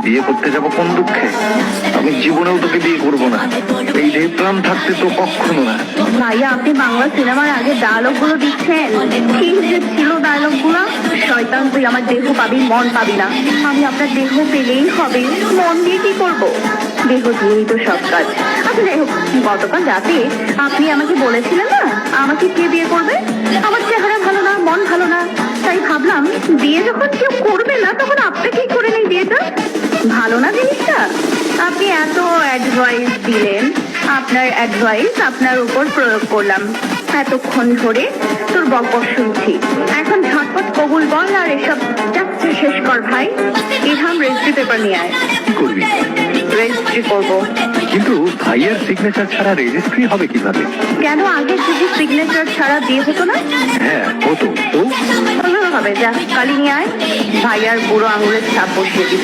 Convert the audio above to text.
বিয়ে করতে যাবো কোন দুঃখে? আমি জীবনেও তোকে বিয়ে করবো না, এই দেহ প্রাণ থাকতে তো কখনো না। ভাইয়া, আপনি বাংলা সিনেমার আগে ডায়লগ গুলো দিচ্ছেন, কি যে ছিল ডায়লগ গুলা। শয়তান তুই আমার দেহ পাবি, মন পাবি না। আমি আপনার দেহ পেলেই হবে, মন দিয়ে কি করবো? দেহ দিয়েই তো সব কাজ। আচ্ছা যাই হোক, গতকাল রাতে আপনি আমাকে বলেছিলেন না আমাকে কে বিয়ে করবে? আমার চেহারা ভালো না, মন ভালো না, তাই ভাবলাম বিয়ে যখন কেউ করবে না তখন আপনাকেই করে নেই বিয়েটা। ভালো না জিনিসটা? আপনি এত অ্যাডভাইস দিলেন, আপনার অ্যাডভাইস আপনার উপর প্রয়োগ করলাম। এতক্ষণ ধরে তোর বকবক শুনছি, এখন ঝটপট কবুল বল আর এসব চাকরি শেষ কর ভাই। ইলহাম রেজিস্ট্রি পেপার নিয়ে আয়। কি করবি? রেজিস্ট্রি করবো। কিন্তু ভাইয়ের সিগনেচার ছাড়া রেজিস্ট্রি হবে কিভাবে? কেন, আগে যদি সিগনেচার ছাড়া বিয়ে হতো না? হ্যাঁ হতো তো। হবে, যা কালি নিয়ে আয়, ভাইয়ার বুড়ো আঙুলের ছাপ বসিয়ে দিব।